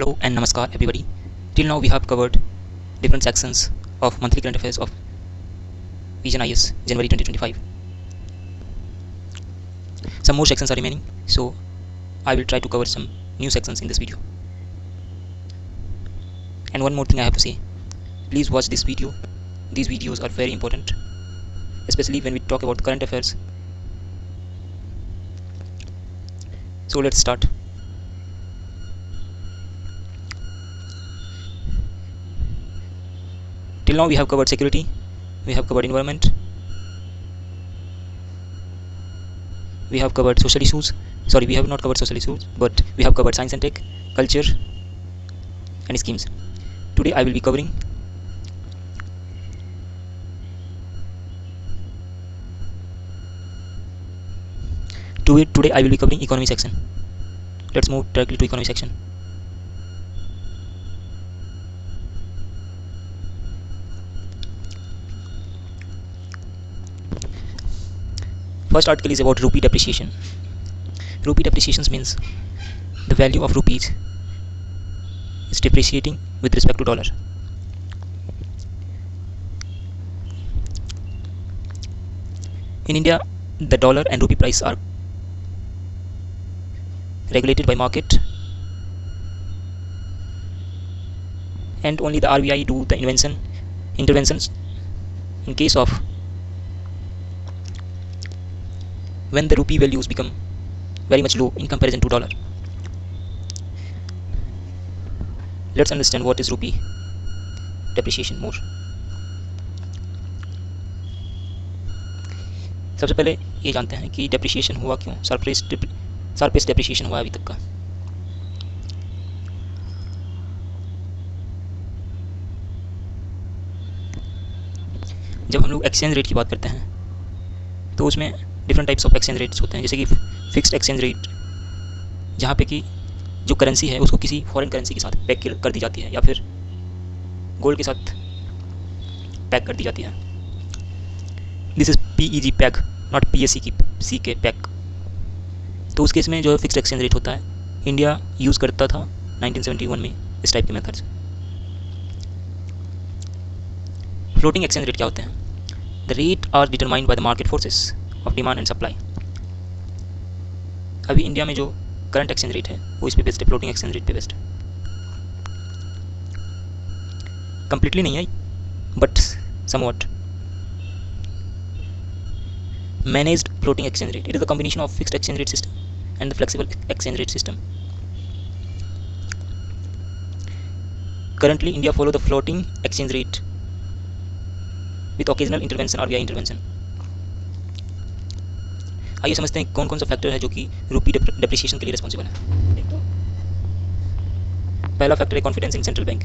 Hello and Namaskar everybody. Till now we have covered different sections of monthly current affairs of Vision IS January 2025. Some more sections are remaining, so I will try to cover some new sections in this video. And one more thing I have to say, please watch this video. These videos are very important, especially when we talk about current affairs. So let's start. Till now we have covered security, we have covered environment, we have covered social issues. Sorry, we have not covered social issues, but we have covered science and tech, culture and schemes. Today I will be covering economy section. Let's move directly to economy section. First article is about rupee depreciation. Rupee depreciation means the value of rupees is depreciating with respect to dollar. In India, the dollar and rupee price are regulated by market, and only the RBI do the interventions in case of when the rupee values become very much low in comparison to dollar. Let's understand what is rupee depreciation more. सबसे पहले ये जानते हैं कि depreciation हुआ क्यों, surplus depreciation हुआ अभी तक का। जब हम लोग एक्सचेंज रेट की बात करते हैं तो उसमें different types of exchange rates होते हैं, जैसे कि फिक्स्ड एक्सचेंज रेट, जहाँ पे कि जो करेंसी है उसको किसी फॉरेन करेंसी के साथ पैक कर दी जाती है या फिर गोल्ड के साथ पैक कर दी जाती है। This is PEG pack, not PSC की CK पैक। तो उस केस में जो फिक्स्ड एक्सचेंज रेट होता है, इंडिया यूज़ करता था 1971 में इस टाइप के मेथड्स। फ्लोटिंग एक्सचेंज रेट क्या होते हैं? The rate are determined by the market forces of demand and supply. अभी इंडिया में जो करंट एक्सचेंज रेट है वो इस पे बेस्ड है, फ्लोटिंग एक्सचेंज रेट पे बेस्ड है। कंप्लीटली नहीं I but somewhat. Managed floating exchange rate, it is the combination of fixed exchange rate system and the flexible exchange rate system. Currently India follow the floating exchange rate with occasional intervention RBI intervention. आइए समझते हैं कौन कौन सा factor है जो कि रूपी डेप्रिसिएशन के लिए रिस्पॉन्सिबल है। एक तो पहला फैक्टर है कॉन्फिडेंस इन सेंट्रल बैंक।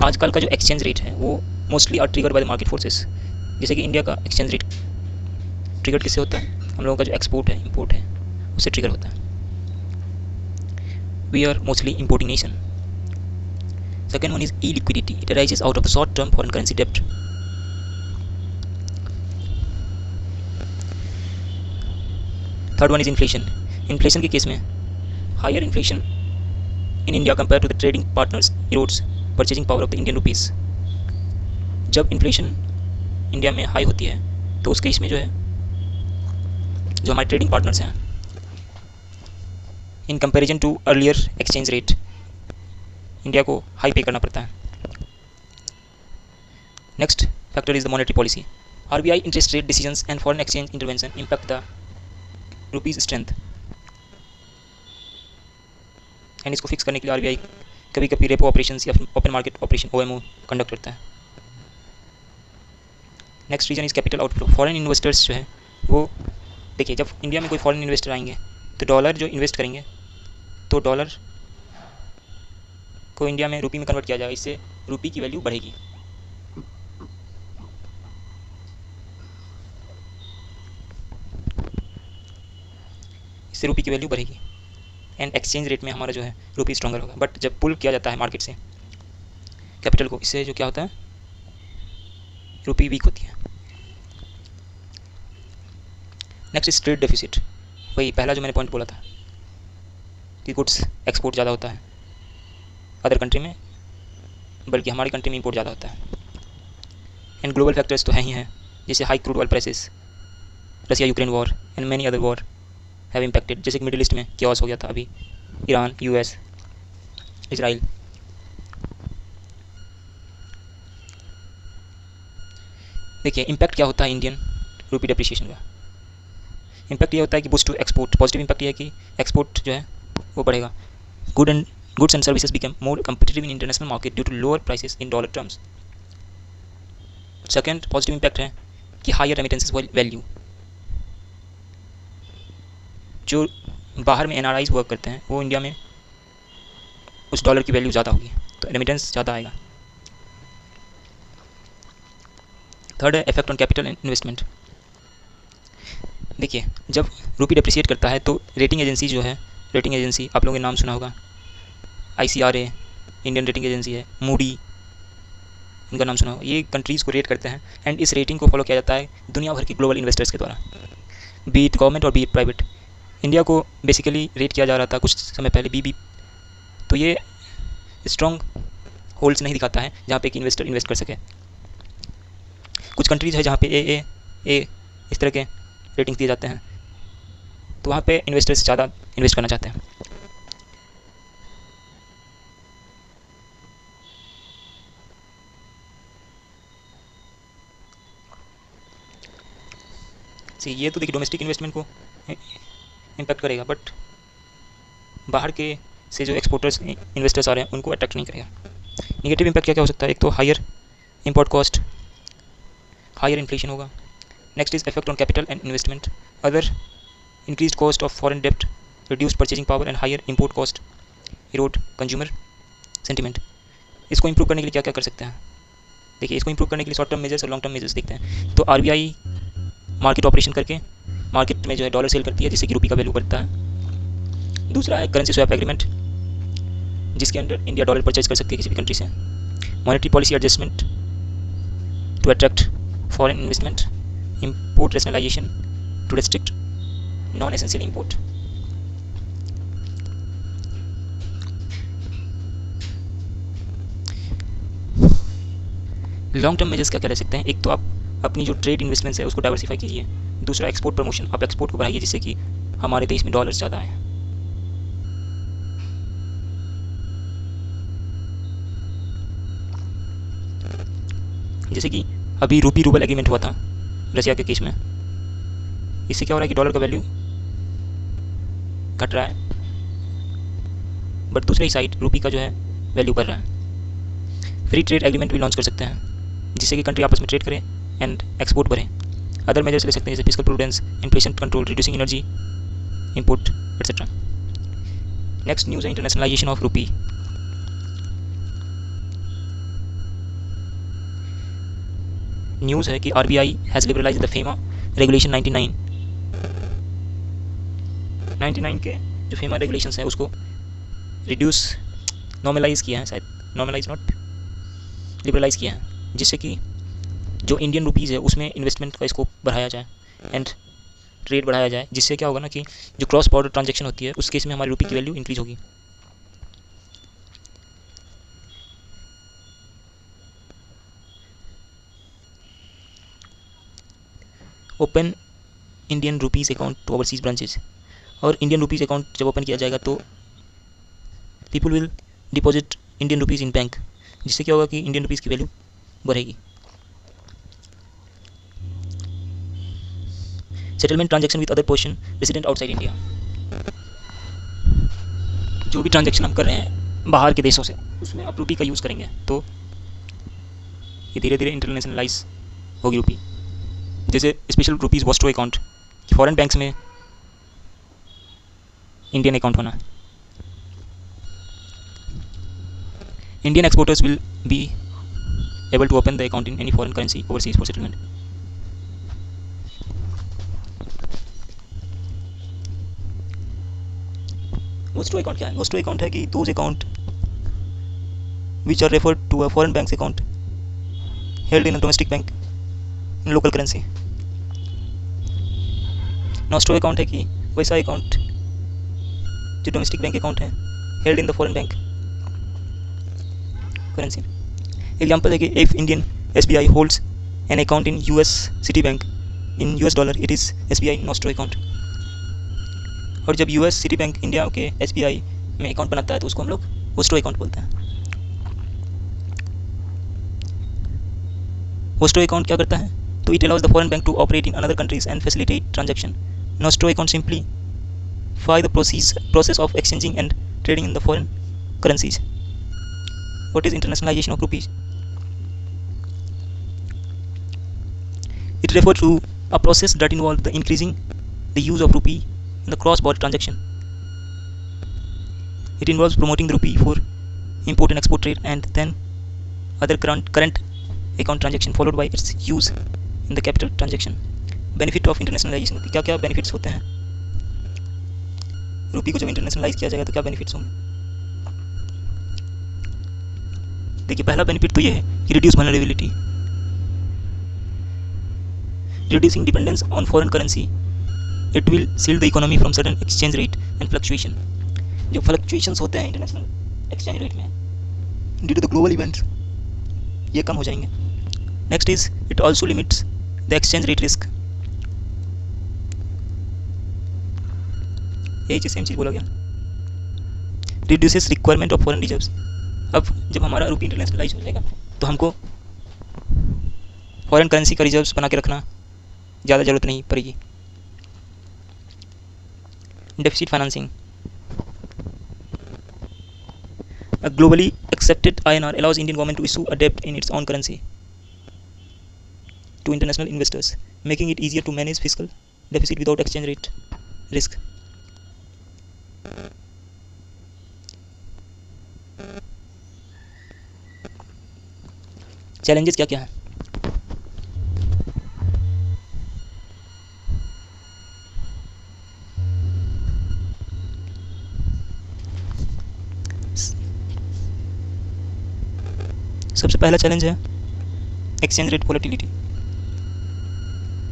आजकल का जो एक्सचेंज रेट है वो mostly are trigger by the market forces. जैसे कि इंडिया का एक्सचेंज रेट ट्रिगर किससे होता है? हम लोगों का जो एक्सपोर्ट है, इंपोर्ट है, उससे ट्रिगर होता है। We are mostly importing nation. Second one is illiquidity. It arises out of the short-term foreign currency debt. Third one is inflation. Inflation के केस में higher inflation in India compared to the trading partners erodes purchasing power of the Indian rupees. जब inflation India में high होती है तो उस case में जो है, जो हमारे ट्रेडिंग पार्टनर्स हैं, in comparison to earlier exchange rate, India को हाई पे करना पड़ता है। Next factor is the monetary policy. RBI interest rate decisions and foreign exchange intervention impact the rupees strength. And इसको फिक्स करने के लिए RBI कभी कभी रेपो ऑपरेशंस या फिर open market operation OMO conduct करता है। Next reason is capital outflow. Foreign investors जो है वो, देखिए, जब इंडिया में कोई फॉरेन इन्वेस्टर आएंगे तो डॉलर जो इन्वेस्ट करेंगे तो डॉलर को इंडिया में रुपी में कन्वर्ट किया जाएगा, इससे रुपी की वैल्यू बढ़ेगी। इससे रुपी की वैल्यू बढ़ेगी एंड एक्सचेंज रेट में हमारा जो है रुपी स्ट्रॉन्गर होगा। बट जब पुल किया जाता है मार्केट से कैपिटल को, इससे जो क्या होता है, रुपी वीक होती है। नेक्स्ट इज ट्रेड डेफिसिट, वही पहला जो मैंने पॉइंट बोला था कि गुड्स एक्सपोर्ट ज़्यादा होता है अदर कंट्री में, बल्कि हमारी कंट्री में इंपोर्ट ज़्यादा होता है। एंड ग्लोबल फैक्टर्स तो हैं ही हैं, जैसे high crude oil prices, Russia Ukraine war and many other war have impacted, जैसे कि मिडिल ईस्ट में क्योस हो गया था अभी, ईरान, यूएस, इसराइल। देखिए इम्पैक्ट क्या होता है इंडियन रूपी डेप्रिसिएशन का। इम्पैक्ट ये होता है कि boost to export, positive impact ये है कि एक्सपोर्ट जो है वो बढ़ेगा। Goods and services become more competitive in international market due to lower prices in dollar terms. Second positive impact है कि हायर रेमिटेंसेस वैल्यू, जो बाहर में एनआरआईज वर्क करते हैं वो इंडिया में उस डॉलर की वैल्यू ज़्यादा होगी, तो रेमिटेंस ज़्यादा आएगा। थर्ड है effect on capital and investment. देखिए जब रूपी डेप्रिसिएट करता है तो रेटिंग एजेंसी जो है, रेटिंग एजेंसी आप लोगों ने नाम सुना होगा, ICRA इंडियन रेटिंग एजेंसी है, मूडी इनका नाम सुना होगा, ये कंट्रीज़ को रेट करते हैं एंड इस रेटिंग को फॉलो किया जाता है दुनिया भर के ग्लोबल इन्वेस्टर्स के द्वारा, बी इट गवर्नमेंट और बी इट प्राइवेट। इंडिया को बेसिकली रेट किया जा रहा था कुछ समय पहले BB, तो ये स्ट्रॉन्ग होल्ड्स नहीं दिखाता है जहाँ पे कि इन्वेस्टर इन्वेस्ट कर सके। कुछ कंट्रीज़ है जहाँ पे AA इस तरह के रेटिंग्स दिए जाते हैं, तो वहाँ पे इन्वेस्टर्स ज़्यादा इन्वेस्ट करना चाहते हैं। ये तो देखिए डोमेस्टिक इन्वेस्टमेंट को इम्पैक्ट करेगा, बट बाहर के से जो एक्सपोर्टर्स इन्वेस्टर्स आ रहे हैं उनको अट्रैक्ट नहीं करेगा। निगेटिव इम्पैक्ट क्या क्या हो सकता है, एक तो higher import cost, higher inflation होगा। Next is effect on capital and investment, other increase cost of foreign डेप्ट, reduce purchasing power and higher import cost, erode consumer sentiment. इसको इंप्रूव करने के लिए क्या क्या कर सकते हैं, देखिए इसको इंप्रूव करने के लिए शॉर्ट टर्म मेजर्स और लॉन्ग टर्म मेजर्स देखते हैं। तो RBI मार्केट ऑपरेशन करके मार्केट में जो है डॉलर सेल करती है जिससे कि रूपी का वैल्यू बढ़ता है। दूसरा है करेंसी स्वैप एग्रीमेंट, जिसके अंडर इंडिया डॉलर परचेज कर सकती है किसी भी कंट्री से। Monetary policy adjustment to attract foreign investment, import rationalization to restrict non essential import. Long term measures क्या क्या रह सकते हैं, एक तो आप अपनी जो ट्रेड इन्वेस्टमेंट्स है उसको डाइवर्सिफाई कीजिए। दूसरा एक्सपोर्ट प्रमोशन, आप एक्सपोर्ट को बढ़ाइए जिससे कि हमारे देश में डॉलर्स ज़्यादा आए। जैसे कि अभी रूपी रूबल एग्रीमेंट हुआ था रशिया के केस में, इससे क्या हो रहा है कि डॉलर का वैल्यू घट रहा है, बट दूसरी साइड रूपी का जो है वैल्यू बढ़ रहा है। फ्री ट्रेड एग्रीमेंट भी लॉन्च कर सकते हैं जिससे कि कंट्री आपस में ट्रेड करें एंड एक्सपोर्ट बढ़े। अदर मेजर्स ले सकते हैं जैसे fiscal prudence, inflation control, reducing energy import etcetera. Next news है इंटरनेशनलाइजेशन ऑफ रूपी। न्यूज़ है कि RBI has liberalised the FEMA regulation 99 के जो फेमा रेगुलेशंस हैं उसको रिड्यूस नॉर्मलाइज किया है, शायद नॉर्मलाइज नॉट लिबरलाइज किया है, जिससे कि जो इंडियन रुपीज़ है उसमें इन्वेस्टमेंट का स्कोप बढ़ाया जाए एंड ट्रेड बढ़ाया जाए, जिससे क्या होगा ना कि जो क्रॉस बॉर्डर ट्रांजैक्शन होती है उस केस में हमारी रुपी की वैल्यू इंक्रीज होगी। Open Indian rupees account to overseas branches, और इंडियन रुपीज़ अकाउंट जब ओपन किया जाएगा तो people will deposit Indian rupees in bank, जिससे क्या होगा कि इंडियन रुपीज़ की वैल्यू बढ़ेगी। Settlement transaction with other person resident outside India, जो भी ट्रांजैक्शन हम कर रहे हैं बाहर के देशों से उसमें आप रुपी का यूज़ करेंगे तो ये धीरे धीरे इंटरनेशनलाइज होगी रुपी। जैसे special rupees vostro account, foreign banks में इंडियन अकाउंट होना। Indian exporters will be able to open the account in any foreign currency overseas for settlement. Vostro account क्या है? वॉस्ट्रो अकाउंट है कि those account which are referred to a foreign banks account held in a domestic bank in local currency. Nostro account है कि वैसा account जो domestic bank account है held in the foreign bank currency. Example है कि if Indian SBI holds an account in US city bank in US dollar, it is SBI nostro account. और जब US city bank India के SBI में account बनाता है तो उसको हम लोग होस्टो अकाउंट बोलते हैं। होस्टो अकाउंट क्या करता है? तो it allows the foreign bank to operate in another countries and facilitate transaction. Nostro account simplify the process of exchanging and trading in the foreign currencies. What is internationalization of rupees? It refers to a process that involves the increasing the use of rupee in the cross-border transaction. It involves promoting the rupee for import and export trade and then other current account transaction followed by its use in the capital transaction. Benefit of internationalization, क्या क्या benefits होते हैं? रुपी को जब internationalise किया जाएगा तो क्या बेनिफिट्स होंगे? देखिए, पहला बेनिफिट तो ये है कि reduce vulnerability, reducing dependence on foreign currency. It will shield the economy from sudden exchange rate and fluctuation. जो फ्लक्चुएशंस होते हैं इंटरनेशनल एक्सचेंज रेट में due to the global events, ये कम हो जाएंगे। Next is it also limits the exchange rate risk. यही चीज सेम चीज बोला गया। Reduces requirement of foreign reserves. अब जब हमारा रुपी इंटरनेशनलाइज हो जाएगा तो हमको फॉरेन करेंसी का रिजर्व्स बना के रखना ज़्यादा ज़रूरत नहीं पड़ेगी। Deficit financing. A globally accepted INR allows Indian government to issue a debt in its own currency to international investors, making it easier to manage fiscal deficit without exchange rate risk. Challenges क्या क्या हैं? सबसे पहला challenge है exchange rate volatility.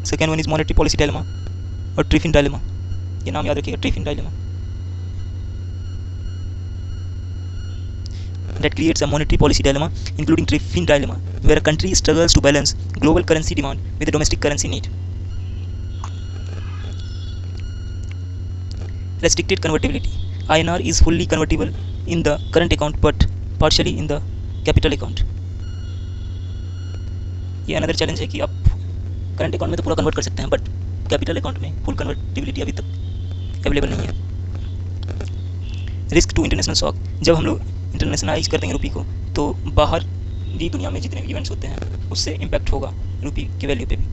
Second one is monetary policy dilemma और ट्रिफिन dilemma. ये नाम याद रखिएगा, ट्रिफिन dilemma. That creates a monetary policy dilemma, including Triffin dilemma, where a country struggles to balance global currency demand with the domestic currency need. Restricted convertibility. INR is fully convertible in the current account but partially in the capital account. ये another challenge है कि आप current account में तो पूरा convert कर सकते हैं बट कैपिटल अकाउंट में फुल कन्वर्टिबिलिटी अभी तक अवेलेबल नहीं है। Risk to international shock. जब हम लोग इंटरनेशनलाइज कर देंगे रुपी को तो बाहर की दुनिया में जितने भी इवेंट्स होते हैं उससे इम्पैक्ट होगा रुपी के वैल्यू पे भी।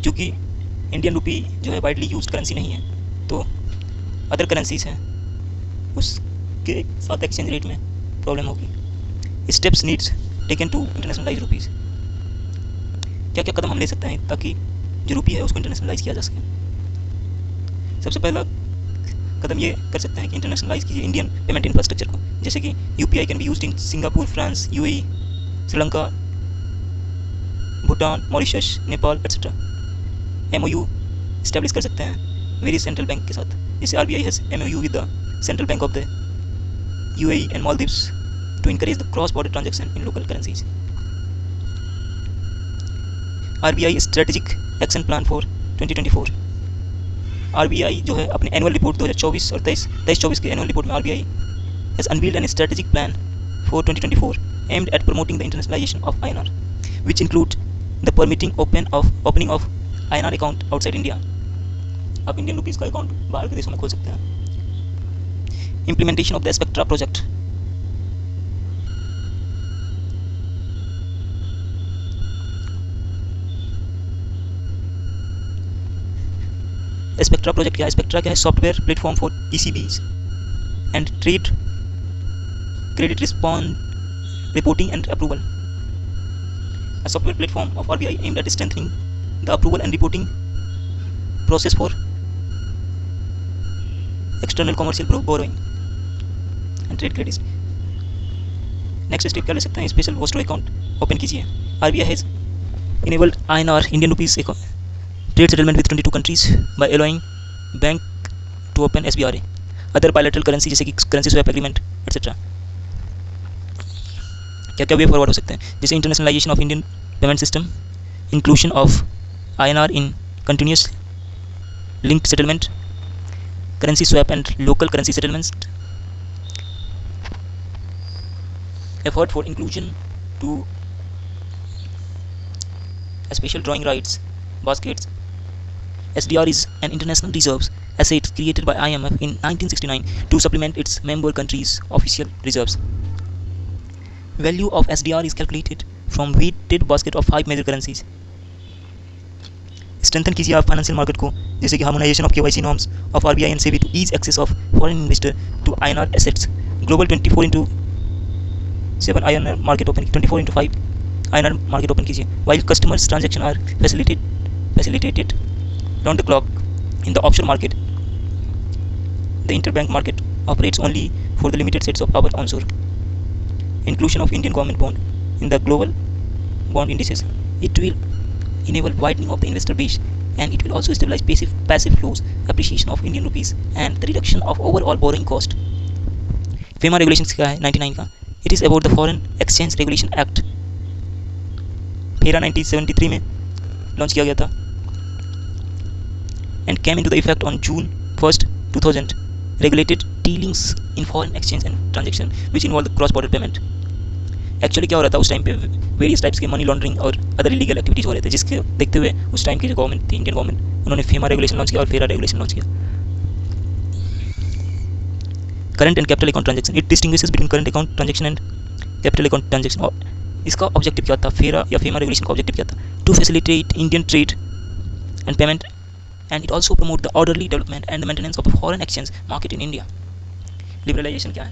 क्योंकि इंडियन रुपी जो है वाइडली यूज करेंसी नहीं है तो अदर करेंसीज हैं उसके साथ एक्सचेंज रेट में प्रॉब्लम होगी। Steps needs taken to internationalize rupees. क्या क्या कदम हम ले सकते हैं ताकि जो रुपी है उसको इंटरनेशनलाइज किया जा सके? सबसे पहला कदम ये कर सकते हैं कि इंटरनेशनलाइज कीजिए इंडियन पेमेंट इंफ्रास्ट्रक्चर को, जैसे कि UPI can be used in Singapore, France, UAE, Sri Lanka, Bhutan, Mauritius, Nepal etcetera. MOU establish कर सकते हैं वेरियस सेंट्रल बैंक के साथ, जैसे RBI has MOU with the central bank of the UAE and Maldives to encourage the cross border transaction in local currencies. RBI strategic action plan for 2024। RBI जो है अपने annual report 2024 और 23-24 के annual report में RBI has unveiled an strategic plan for 2024 aimed at promoting the internationalization of INR, which include the permitting opening of INR account outside India. आप Indian rupees का account बाहर के देशों में खोल सकते हैं। Implementation of the Spectra project. Spectra project क्या है? स्पेक्ट्रा क्या है? Software platform for ECBs and trade credit respond reporting and approval. A software platform of RBI aimed at strengthening the approval and reporting process for external commercial borrowing and trade credit. Next step क्या ले सकते हैं? Special होस्टो account open कीजिए। RBI has enabled INR Indian rupees Trade settlement with 22 countries by allowing bank to open SBRA. Other bilateral currency जैसे कि currency swap agreement etc. क्या क्या way forward हो सकते हैं, जैसे internationalisation of Indian payment system, inclusion of INR in continuous linked settlement, currency swap and local currency settlements, effort for inclusion to special drawing rights baskets. SDR is an international reserves asset created by IMF in 1969 to supplement its member countries' official reserves. Value of SDR is calculated from weighted basket of 5 major currencies. Strengthen कीजिए आप financial market को, जैसे कि harmonisation of KYC norms of RBI and SEBI to ease access of foreign investor to INR assets. Global 24/7 INR market open, 24/5 INR market open कीजिए. While customers transaction are facilitated round the clock in the offshore market, the interbank market operates only for the limited sets of hours onshore. Inclusion of Indian government bond in the global bond indices, it will enable widening of the investor base, and it will also stabilize passive flows, appreciation of Indian rupees, and the reduction of overall borrowing cost. FEMA regulations क्या है 99 का? It is about the Foreign Exchange Regulation Act. FERA 1973 में launch किया गया था and came into the effect on June 1st, 2000. Regulated dealings in foreign exchange and transaction which involve the cross-border payment. Actually क्या हो रहा था उस time पे, वेरियस टाइप्स के मनी लॉन्ड्रिंग और अदर इलीगल एक्टिविटीज़ हो रहे थे, जिसके देखते हुए उस टाइम की जो गवर्नमेंट थी, इंडियन गवर्नमेंट, उन्होंने FEMA रेगुलेशन लॉन्च किया और FERA रेगुलेशन लॉन्च किया. Current and capital account transaction, it distinguishes between current account transaction and capital account transaction. इसका ऑब्जेक्टिव क्या था, FERA या FEMA रेगुलेशन का ऑब्जेक्टिव क्या था? To facilitate Indian trade and payment, and it also promote the orderly development and the maintenance of the foreign exchange market in India. Liberalization क्या है?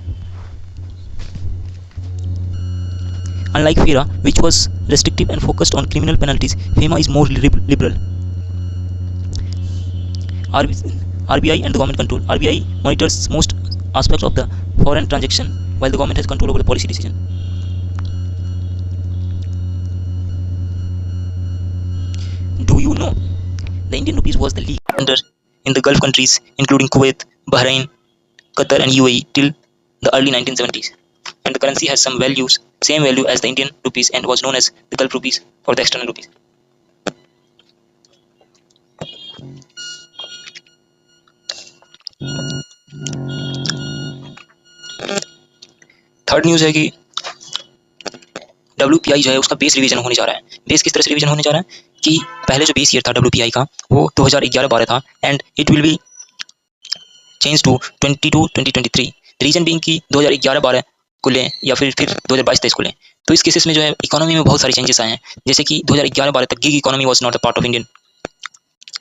Unlike FERA, which was restrictive and focused on criminal penalties, FEMA is more liberal. RBI and the government control. RBI monitors most aspects of the foreign transaction, while the government has control over the policy decision. Do you know the Indian rupees was the legal tender in the Gulf countries, including Kuwait, Bahrain, Qatar, and UAE till the early 1970s. And the currency has same value as the Indian rupees, and was known as the Gulf rupees for the external rupees. Third news है कि WPI जो है उसका base revision होने जा रहा है. Base किस तरह से रिवीजन होने जा रहा है कि पहले जो बेस ईयर था WPI का वो 2011-12 था, and it will be change to 2022-2023. Reason being कि 2011-12 को लें या फिर 2022-23 को लें, तो इस केसेस में जो है इकोनॉमी में बहुत सारे चेंजेस आए हैं. जैसे कि 2011-12 तक gig economy was not a part of Indian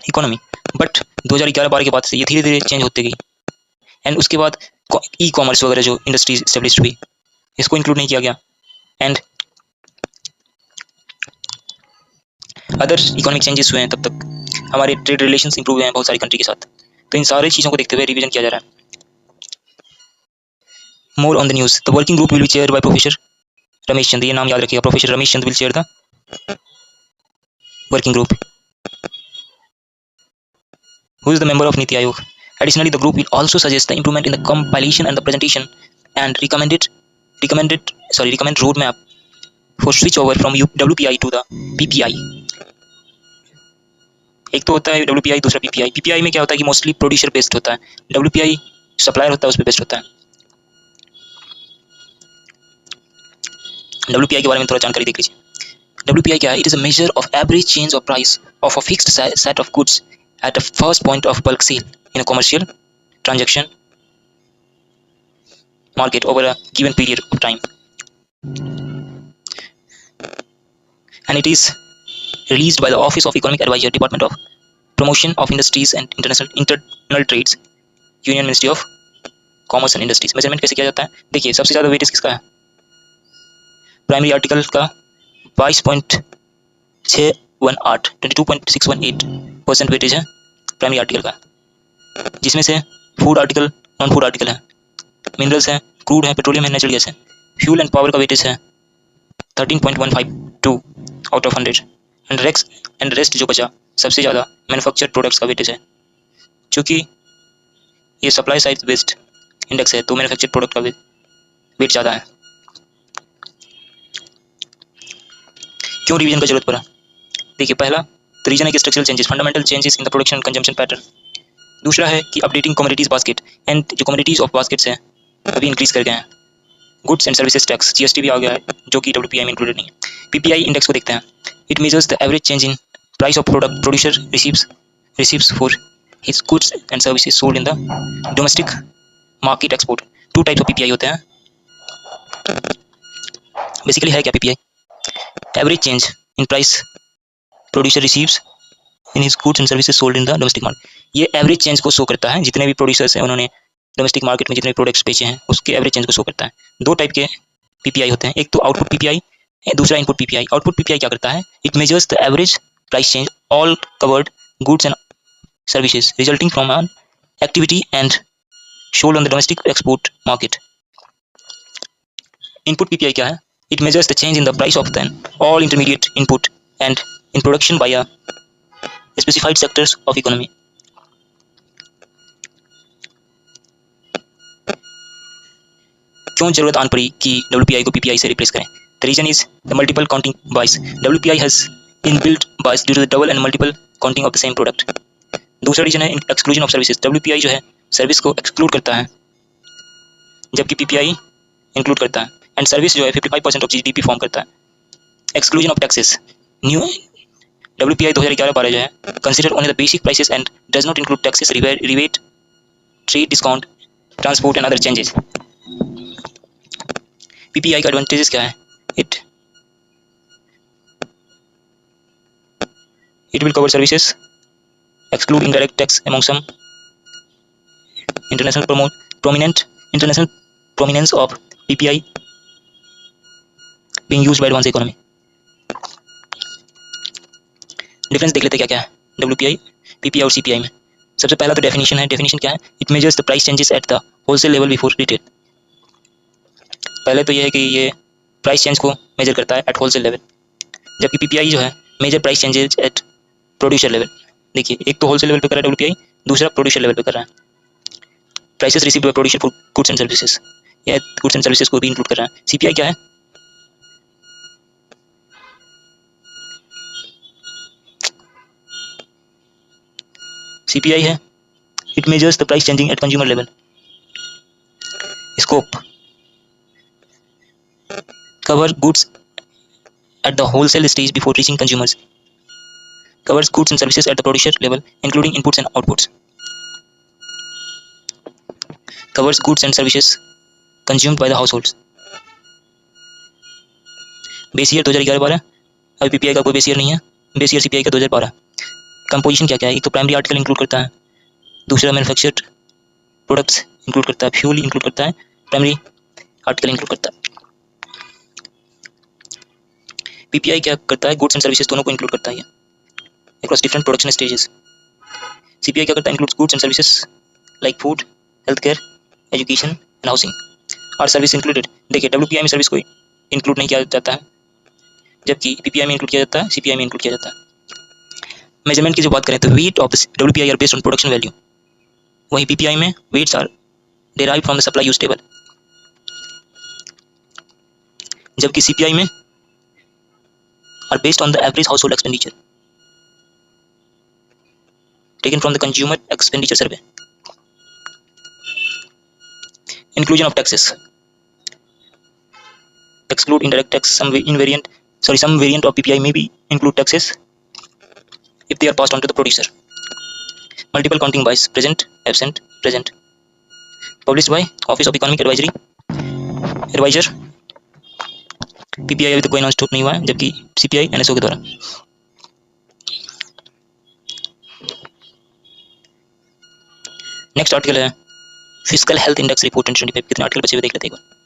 economy, but 2011-12 के बाद से ये धीरे धीरे चेंज होती गई. एंड उसके बाद ई-कॉमर्स वगैरह जो इंडस्ट्रीज एस्टेब्लिश हुई, इसको इंक्लूड नहीं किया गया. एंड अदर इकोनॉमिक चेंजेस हुए हैं, तब तक हमारे ट्रेड रिलेशंस इंप्रूव हुए हैं बहुत सारी कंट्री के साथ. तो इन सारी चीज़ों को देखते हुए रिवीजन किया जा रहा है. More on the news, the working group will be chair by professor Ramesh Chand. ये नाम याद रखिएगा, professor Ramesh Chand will chair the working group. Who is the member of NITI Aayog? Additionally, the group will also suggest the improvement in the compilation and the presentation and recommend roadmap for switch over from WPI to the PPI. एक तो होता है WPI, दूसरा PPI. PPI में क्या होता है कि मोस्टली प्रोड्यूसर बेस्ड होता है, WPI सप्लायर होता है, उस पर बेस्ड होता है. WPI के बारे में थोड़ा जानकारी देख लीजिए. WPI क्या है? It is a measure of average change of price of a fixed set of goods at a first point of bulk sale in a commercial transaction market over a given period of time, and it is released by the Office of Economic Advisor, Department of Promotion of Industries and Internal Trades, Union Ministry of Commerce and Industries. Measurement कैसे किया जाता है? देखिए, सबसे ज़्यादा weightage किसका है? Primary article का 22.618 22.618% वेटेज है प्राइमरी आर्टिकल का, जिसमें से food article, non food article है, मिनरल्स हैं, क्रूड है, पेट्रोलियम है, नेचुरल गैस है. फ्यूल एंड पावर का वेटेज है 13.152 आउट ऑफ 100, एंड रेस्ट जो बचा सबसे ज़्यादा मैन्युफैक्चर्ड प्रोडक्ट्स का वेटेज है। चूँकि ये सप्लाई साइड बेस्ड इंडेक्स है तो मैन्युफैक्चर्ड प्रोडक्ट का वेट ज़्यादा है। क्यों रिवीजन का जरूरत पड़ा? देखिए, पहला तो रीजन है कि structural changes, fundamental changes in the production consumption pattern. दूसरा है कि अपडेटिंग कमोडिटीज बास्केट, एंड जो कमोडिटीज ऑफ बास्केट्स हैं अभी इंक्रीज कर गए हैं। Goods and services tax, GST भी आ गया है जो कि डब्ल्यूपीआई में इंक्लूडेड नहीं है। पीपीआई इंडेक्स को देखते हैं। It measures the average change in price of product producer receives for his goods and services sold in the domestic market export. Two types of PPI होते हैं। बेसिकली है क्या PPI? Average change in price producer receives in his goods and services sold in the domestic market. ये average change को show करता है, जितने भी प्रोड्यूसर्स हैं उन्होंने डोमेस्टिक मार्केट में जितने प्रोडक्ट्स बेचे हैं उसके एवरेज चेंज को शो करता है। दो टाइप के पीपीआई होते हैं, एक तो आउटपुट पीपीआई, दूसरा इनपुट पीपीआई। आउटपुट पीपीआई क्या करता है? It measures the average price change all covered goods and services resulting from an activity and sold on the domestic export market. Input PPI क्या है? It measures the change in the price of then all intermediate input and in production by a specified sectors of economy. क्यों जरूरत आन पड़ी कि WPI को PPI से replace करें? The reason is the multiple counting bias. WPI has inbuilt bias due to the double and multiple counting of the same product. दूसरा reason है एक्सक्लूजन ऑफ सर्विसेज। डब्ल्यूपीआई जो है सर्विस को exclude करता है जबकि पीपीआई इंक्लूड करता है। एंड सर्विस जो है 55% ऑफ जीडीपी फॉर्म करता है। Exclusion of taxes. New WPI 2011-12 जो है consider only the basic prices and does not include taxes, rebate, trade discount, transport and other changes. PPI का एडवांटेजेस क्या है? It will cover services, exclude indirect tax among some international prominence of PPI being used by advanced economy। Difference देख लेते क्या क्या है WPI, PPI और CPI में। सबसे पहला तो डेफिनेशन है। डेफिनेशन क्या है? It measures the price changes at the wholesale level before retail. पहले तो ये है कि ये प्राइस चेंज को मेजर करता है एट होलसेल लेवल, जबकि PPI जो है measure price changes at producer level. देखिए, एक तो होलसेल लेवल पे कर रहा है WPI, दूसरा प्रोड्यूसर लेवल पे कर रहा है। Prices received by producer for goods and services, या गुड्स एंड सर्विसेज को भी इंक्लूड कर रहा है। CPI क्या है? CPI है it measures the price changing at consumer level. Scope cover goods at the wholesale stage before reaching consumers, covers goods and services at the producer level including inputs and outputs, covers goods and services consumed by the households। Base year 2011-12, अभी PPI का कोई base year नहीं है। Base year CPI का 2012। Composition क्या क्या है? एक तो प्राइमरी आर्टिकल इंक्लूड करता है, दूसरा मैन्युफैक्चर्ड प्रोडक्ट्स इंक्लूड करता है, फ्यूल इंक्लूड करता है, प्राइमरी आर्टिकल इंक्लूड करता है। पीपीआई क्या करता है? गुड्स एंड सर्विसेज दोनों को इंक्लूड करता है across different production stages। CPI क्या करता है? includes goods and services like food, healthcare, education and housing और सर्विस इंक्लूडेड। देखिए, WPI में सर्विस को इंक्लूड नहीं किया जाता है, जबकि PPI में इंक्लूड किया जाता है, CPI में इंक्लूड किया जाता है। मेजरमेंट की जो बात करें तो weight of WPI are based on production value, वहीं PPI में weights are derived from the supply use table, जबकि CPI में are based on the average household expenditure taken from the consumer expenditure survey। Inclusion of taxes, exclude indirect tax, some variant of PPI may be include taxes if they are passed on to the producer। Multiple counting bias, present, absent, present, published by Office of Economic Advisor। PPI अभी तक कोई announce नहीं हुआ है, जबकि CPI NSO के द्वारा। Next article है फिस्कल हेल्थ इंडेक्स रिपोर्ट 2025। कितने आर्टिकल बचे हुए देख लेते हैं एक बार।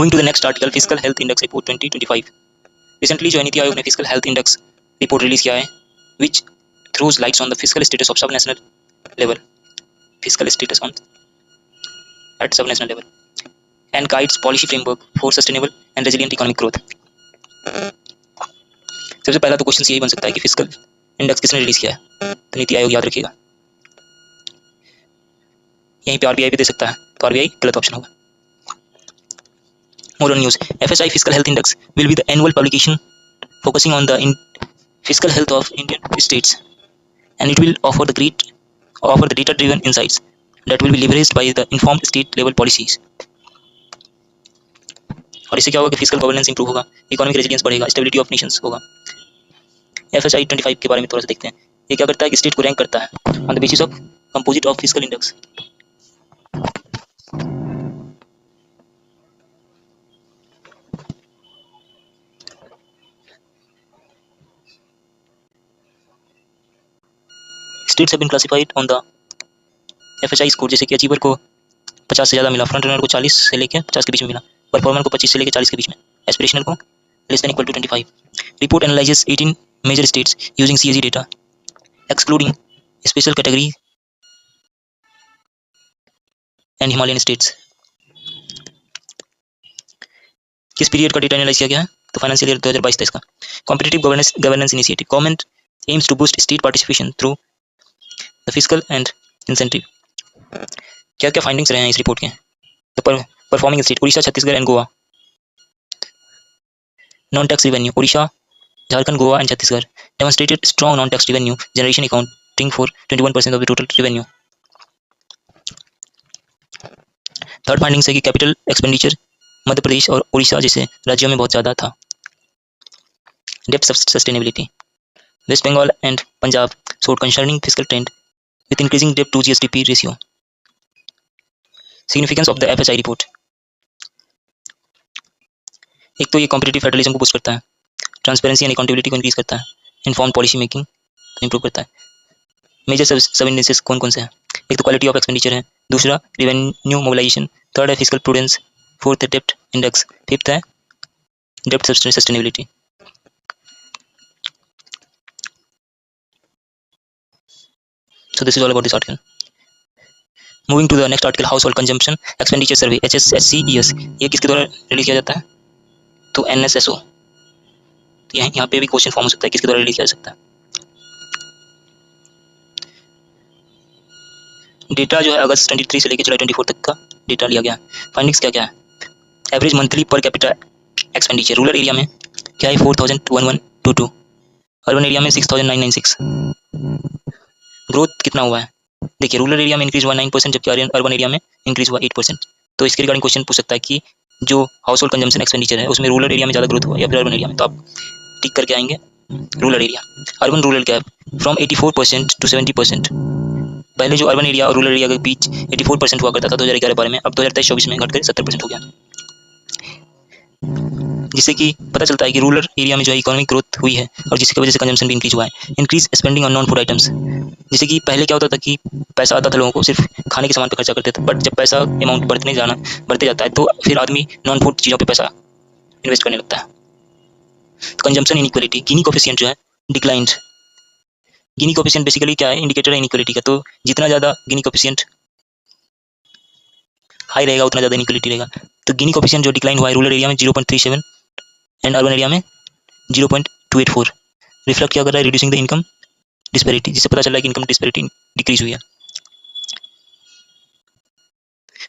Moving to the next article, physical health index report 2025। Recently जो नीति आयोग ने physical health index report release किया है, which throws lights on the physical status of sub national level, physical status on at sub national level and guides policy framework for sustainable and resilient economic growth. सबसे पहला तो question यही बन सकता है कि फिजिकल इंडेक्स किसने release किया है, तो नीति आयोग याद रखिएगा। यहीं पे आरबीआई भी दे सकता है, तो आरबीआई गलत ऑप्शन होगा। More on news. FSI Fiscal Health Index will be the annual publication focusing on the fiscal health of Indian states, and it will offer the data-driven insights that will be leveraged by the informed state-level policies. और इससे क्या होगा कि physical governance improve होगा, economic resilience बढ़ेगा, stability of Nations होगा। FSI 25 के बारे में थोड़ा सा देखते हैं। ये क्या करता है कि स्टेट को रैंक करता है on the basis of composite of physical index. States have been classified on the FSI score, जैसे कि अचीवर को 50 से ज़्यादा मिला, फ्रंट रनर को 40 से लेकर 50 के बीच में मिला, परफॉर्मर को 25 से लेकर 40 के बीच में, एस्पिरेशनल को less than equal to 25। Report analyses 18 major states using CAG data excluding special category and Himalayan states. किस पीरियड का डेटा एनालाइज किया गया है, तो फाइनेंशियल ईयर 2022-23 का। Competitive governance initiative, government aims to boost state participation through the physical and incentive. क्या क्या findings रहे हैं इस रिपोर्ट के, तो performing state Odisha, Chhattisgarh and Goa. Non tax revenue, Odisha, Jharkhand, Goa and Chhattisgarh demonstrated strong non tax revenue generation accounting for 21% of the total revenue. Third findings है कि capital expenditure Madhya Pradesh और उड़ीसा जैसे राज्यों में बहुत ज़्यादा था। Depth sustainability, West Bengal and Punjab showed concerning fiscal trend with increasing debt to GSDP ratio. Significance of the FSI report. एक तो ये कॉम्पिटिटिव फेडरलिज्म को बूस्ट करता है, ट्रांसपेरेंसी एंड अकाउंटेबिलिटी को इंक्रीज करता है, इन्फॉर्म्ड पॉलिसी मेकिंग को इंप्रूव करता है। मेजर सब इंडेक्सेस कौन कौन से हैं, एक तो क्वालिटी ऑफ एक्सपेंडिचर है, दूसरा रेवेन्यू मोबिलाइजेशन, थर्ड है फिजिकल प्रूडेंस, फोर्थ है डेप्ट इंडेक्स, फिफ्थ है depth sustainability. So this is all about this article. Moving to the next article, household consumption expenditure survey HSSCES। ये किसके द्वारा रिलीज किया जाता है, तो NSSO। तो यहाँ पे भी क्वेश्चन फॉर्म हो सकता है, किसके द्वारा रिलीज किया जा सकता है। डेटा जो है अगस्त 23 से लेकर जुलाई 24 तक का डेटा लिया गया है। फाइंडिंग्स क्या क्या है, average monthly per capita expenditure rural area में क्या है 4,01122, अर्बन एरिया में 6,996। ग्रोथ कितना हुआ है, देखिए रूरल एरिया में इंक्रीज हुआ 9%, जबकि अर्बन एरिया में इंक्रीज हुआ 8%। तो इसके रिगार्डिंग क्वेश्चन पूछ सकता है कि जो हाउस होल्ड कंजम्पशन एक्सपेंडिचर है उसमें रूरल एरिया में ज़्यादा ग्रोथ हुआ या फिर अर्बन एरिया में, तो आप टिक करके आएंगे rural area. Urban rural gap from 84% to 70%। पहले जो अर्बन एरिया और रूरल एरिया के बीच 84% हुआ करता था 2011-12 में, अब 2023-24 में घटकर 70% हो गया, जिससे कि पता चलता है कि रूरल एरिया में जो है इकोनॉमिक ग्रोथ हुई है और जिसकी वजह से कंजम्पशन भी इंक्रीज हुआ है। Increase spending on non food items, जैसे कि पहले क्या होता था कि पैसा आता था लोगों को सिर्फ खाने के सामान पर खर्चा करते थे, बट जब पैसा अमाउंट बढ़ते जाता है तो फिर आदमी नॉन फूड चीज़ों पे पैसा इन्वेस्ट करने लगता है। कंजम्पशन इनइक्वालिटी, गिनी कोफिशिएंट जो है डिक्लाइंड। गिनी कोफिशिएंट बेसिकली क्या है, इंडिकेटर है इनइक्वालिटी का। तो जितना ज़्यादा गिनी कोफिशिएंट हाई रहेगा उतना ज़्यादा इनइक्वालिटी रहेगा। तो गिनी कोफिशिएंट जो डिक्लाइन हुआ है रूरल एरिया में 0.37 एंड अर्बन एरिया में 0.284, रिफ्लेक्ट क्या कर रहा है, रिड्यूसिंग द इनकम डिस्पैरिटी, जिससे पता चल रहा है कि इनकम डिस्पैरिटी डिक्रीज हुई है।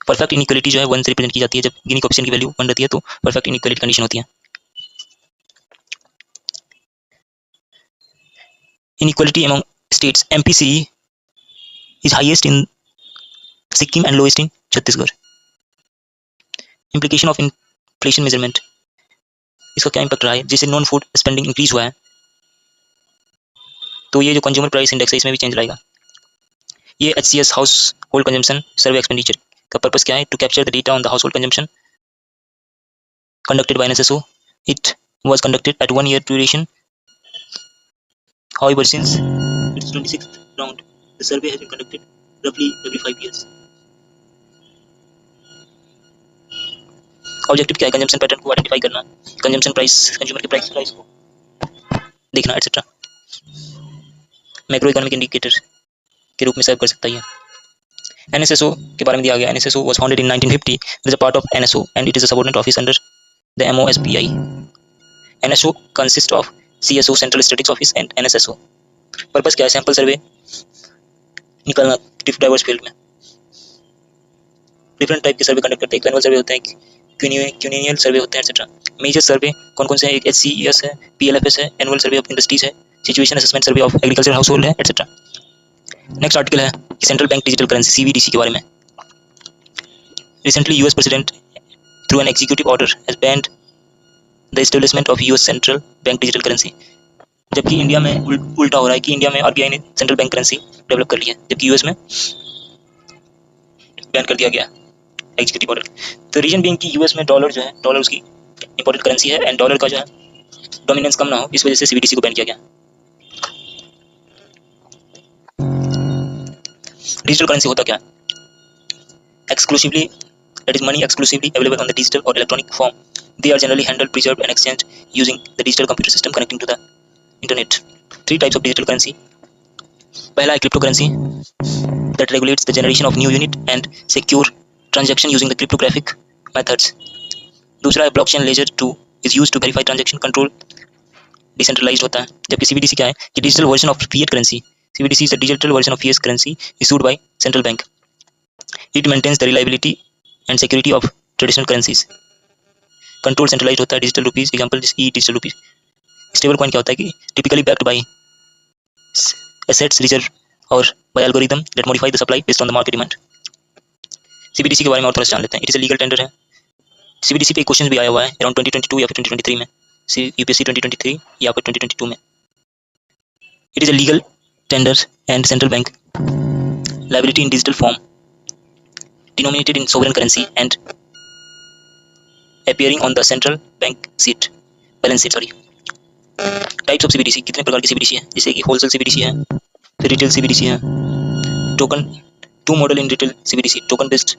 परफेक्ट इनइक्वालिटी जो है 1 से रिप्रेजेंट की जाती है, जब गिनी कोफिशिएंट की वैल्यू 1 रहती है तो परफेक्ट इनइक्वालिटी कंडीशन होती है। Inequality among states, MPCE is highest in Sikkim and lowest in Chhattisgarh. Implication of inflation measurement, इसका क्या इम्पैक्ट रहा है, जैसे नॉन फूड स्पेंडिंग इंक्रीज हुआ है तो ये जो कंज्यूमर प्राइस इंडेक्स है इसमें भी चेंज लाएगा। ये HCS household consumption survey expenditure का पर्पस क्या है, to capture the data on the household consumption conducted by NSSO. It was conducted at 1 year duration. However, since its 26th round, the survey has been conducted roughly every 5 years. Objective क्या है? Consumption pattern को identify करना, consumption price, consumer के price को देखना, etcetera. Macro economic indicator के रूप में सर्व कर सकता है। NSSO के बारे में दिया गया। NSSO was founded in 1950. It is a part of NSO and it is a subordinate office under the MOSPI. NSO consists of CSO Central Statistics Office and NSSO. Purpose क्या है? सैंपल सर्वे निकालना diverse field में। Different type के survey conduct करते हैं। Annual सर्वे होते हैं, क्यूनियल सर्वे होते हैं, एक्सेट्रा। मेजर सर्वे कौन कौन से हैं? एक HCES है, PLFS है, एनुअल सर्वे ऑफ इंडस्ट्रीज है, situation assessment survey of agriculture house hold है, एक्सेट्रा। नेक्स्ट आर्टिकल है कि central bank digital currency CBDC के बारे में। Recently US president through an executive order has banned the establishment of US central bank digital currency. जबकि India में उल्टा हो रहा है कि इंडिया में RBI ने सेंट्रल बैंक करेंसी डेवलप कर ली है, जबकि US में बैन कर दिया गया एग्जीक्यूटिव ऑर्डर। तो रीजन बीइंग कि US में डॉलर जो है, डॉलर उसकी इंपॉर्टेंट करेंसी है एंड डॉलर का जो है डोमिनेंस कम ना हो, इस वजह से CBDC को बैन किया गया। डिजिटल करेंसी होता क्या है? Exclusively, that is money exclusively available on the digital or electronic form. They are generally handled, preserved and exchanged using the digital computer system connecting to the internet. 3 types of digital currency. पहला है cryptocurrency that regulates the generation of new unit and secure transaction using the cryptographic methods. दूसरा है blockchain ledger 2 is used to verify transaction control, decentralized होता है। जबकि CBDC क्या है कि digital version of fiat currency. CBDC is a digital version of fiat currency issued by central bank. It maintains the reliability and security of traditional currencies. Control centralized होता है। Digital rupees example e-digital rupees. Stable coin क्या होता है कि typically backed by assets reserve और by algorithm that modify the supply based on the market demand. CBDC के बारे में और थोड़ा सा जान लेते हैं। It is a legal tender है। CBDC पे क्वेश्चन भी आया हुआ है अराउंड 2022 या फिर 2023 में, UPSC 2023 या फिर 2022 में। It is a legal tender and central bank liability in digital form, denominated in sovereign currency and appearing on the central bank balance sheet. Types of CBDC, कितने प्रकार की CBDC है? जैसे कि होलसेल CBDC है, फिर रिटेल CBDC है, token 2 model in retail CBDC, token based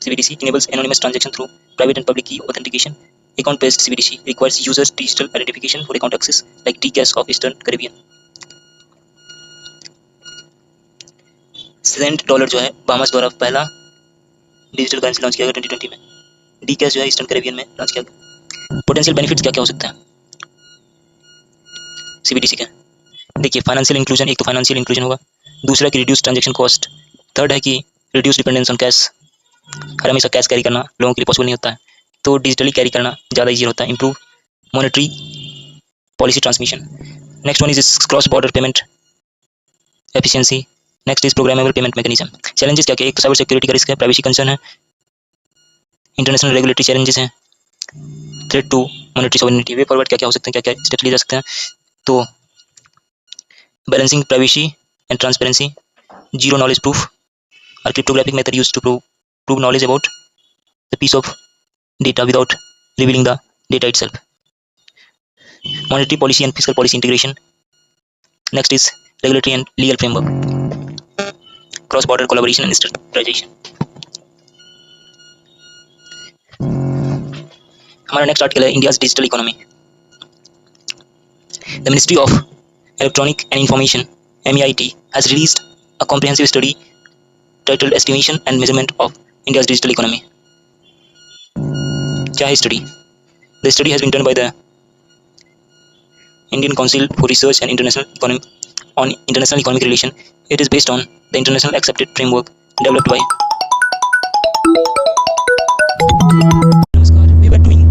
CBDC enables anonymous transaction through private and public key authentication. Account based CBDC requires users digital identification for account access like Tcash of Eastern Caribbean. Cent dollar जो है बाहमास द्वारा पहला digital currency launch किया गया 2020 में। Dcash जो है eastern Caribbean में लॉन्च किया गया। पोटेंशियल बेनिफिट्स क्या क्या हो सकते हैं CBDC के? देखिए, फाइनेंशियल इंक्लूजन, एक तो फाइनेंशियल इंक्लूजन होगा, दूसरा कि रिड्यूस ट्रांजैक्शन कॉस्ट, थर्ड है कि रिड्यूस डिपेंडेंस ऑन कैश। हर हमेशा कैश कैरी करना लोगों के लिए पॉसिबल नहीं होता है, तो डिजिटली कैरी करना ज़्यादा ईजी होता है। Improve monetary policy transmission. Next one is cross border payment efficiency. Next is programmable payment mechanism. Challenges क्या क्या? एक तो साइबर सिक्योरिटी का रिस्क है, प्राइवेसी कंसर्न है, इंटरनेशनल रेगुलेटरी चैलेंजेस हैं, threat to monetary sovereignty. Way forward क्या क्या हो सकते हैं, क्या क्या स्टेप्स लिए जा सकते हैं? तो balancing privacy and transparency, zero knowledge proof और cryptographic method used to prove knowledge about the piece of data without revealing the data itself. Monetary policy and fiscal policy integration. Next is regulatory and legal framework. Cross-border collaboration and standardization. हमारा next article है India's digital economy. The Ministry of Electronic and Information (MEIT) has released a comprehensive study titled Estimation and Measurement of India's Digital Economy. क्या है study? The study has been done by the Indian Council for Research and International Economic Relation. It is based on the international accepted framework developed by we were doing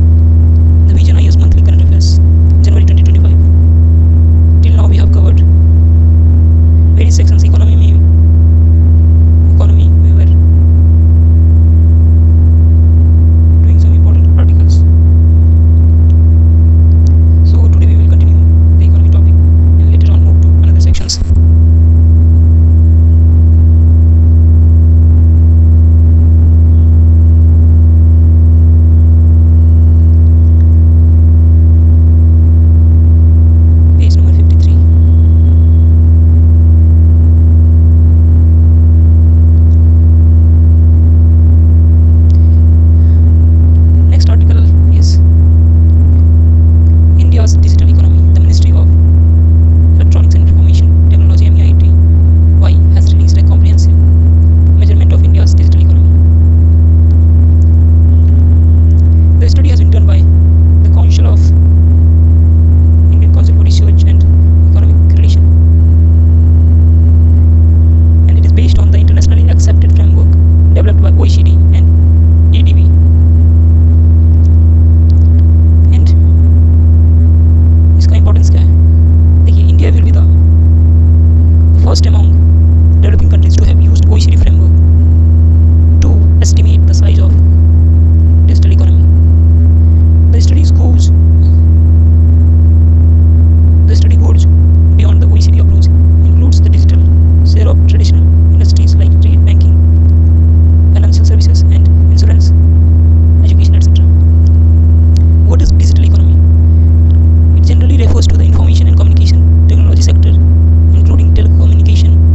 the Vision IS monthly current affairs January 2025. Till now we have covered various sections. Economy we were doing some important articles. So today we will continue the economy topic and later on move to another sections. first among developing countries to have used OECD framework to estimate the size of digital economy. The study goes beyond the OECD approach, includes the digital share of traditional industries like trade, banking, financial services, and insurance, education, etc. What is digital economy? It generally refers to the information and communication technology sector, including telecommunication,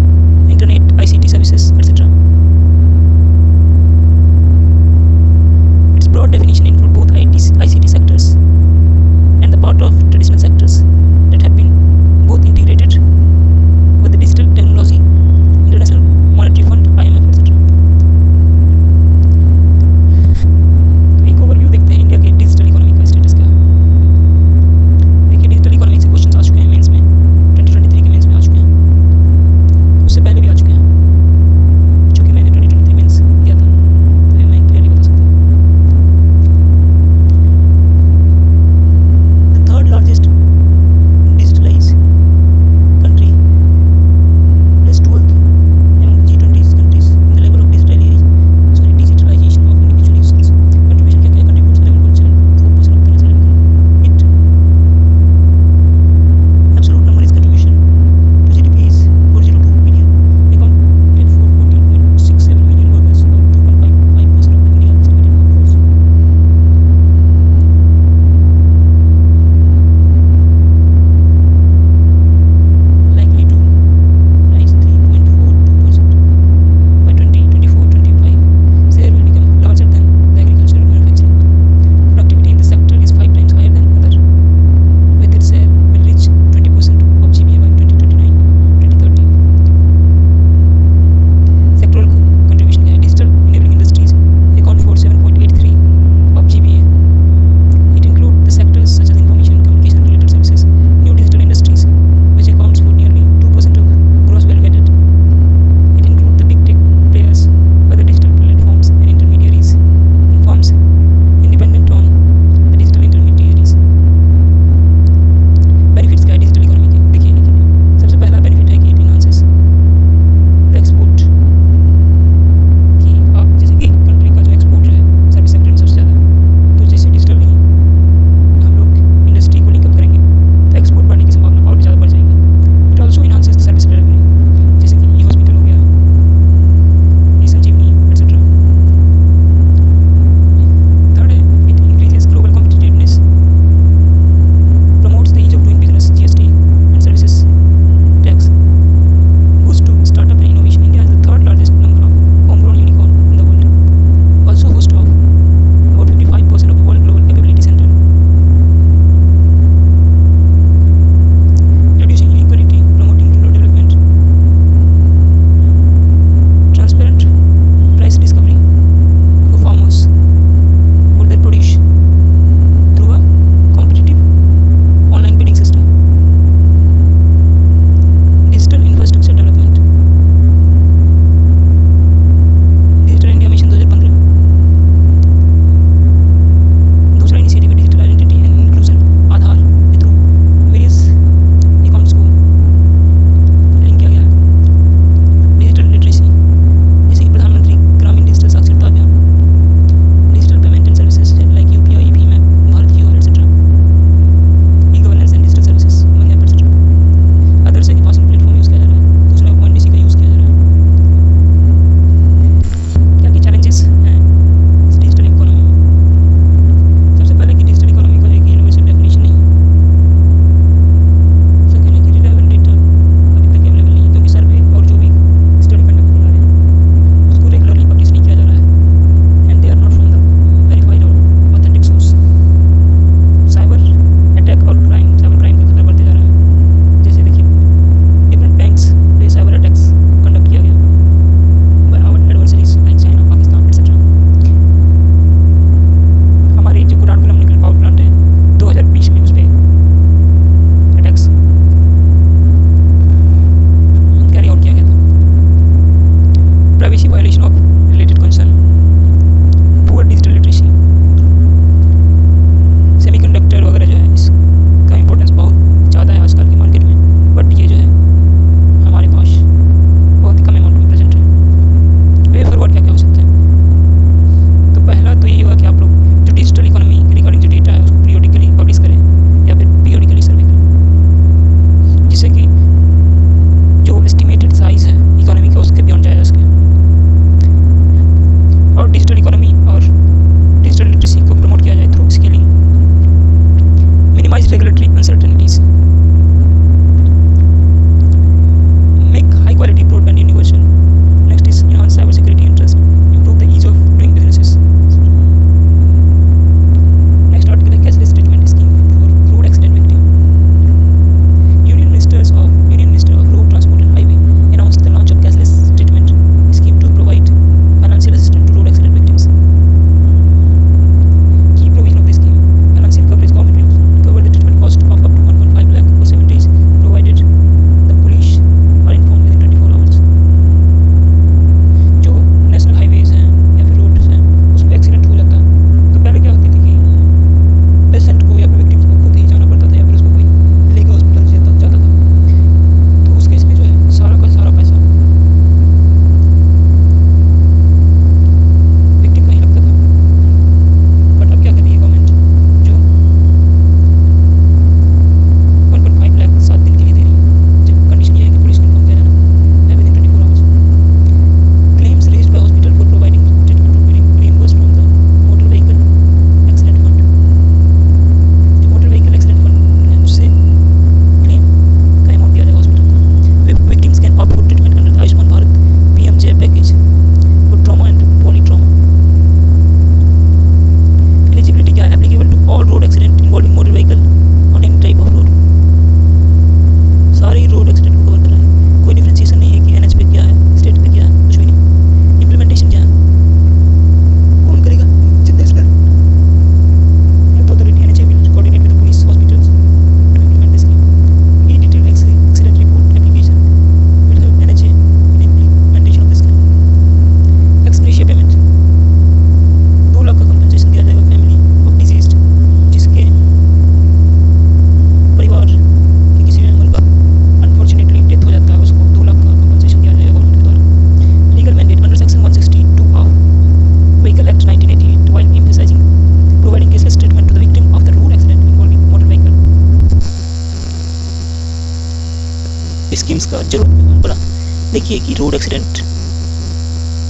देखिए कि road accident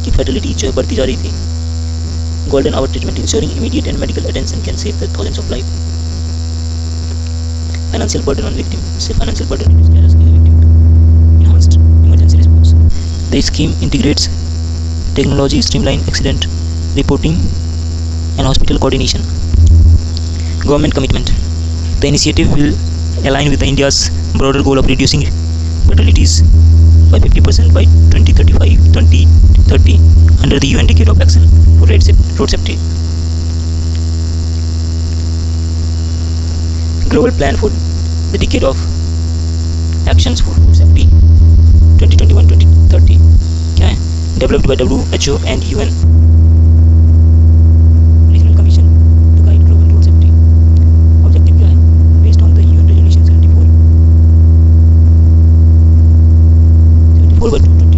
की fertility जो है बढ़ती जा रही थी. Golden hour treatment ensuring immediate and medical attention can save the thousands of lives. Financial burden on victim. Say financial burden reduced carers care victim. Enhanced emergency response. The scheme integrates technology, streamline accident reporting, and hospital coordination. Government commitment. The initiative will align with India's broader goal of reducing fatalities by 50% by 2030 under the UN Decade of Action for Road Safety. Global plan for the Decade of Actions for Road Safety 2021-2030 क्या है? Developed by WHO and UN Regional Commission to guide global road safety. Objective क्या है? Based on the UN Resolution 74 by 2020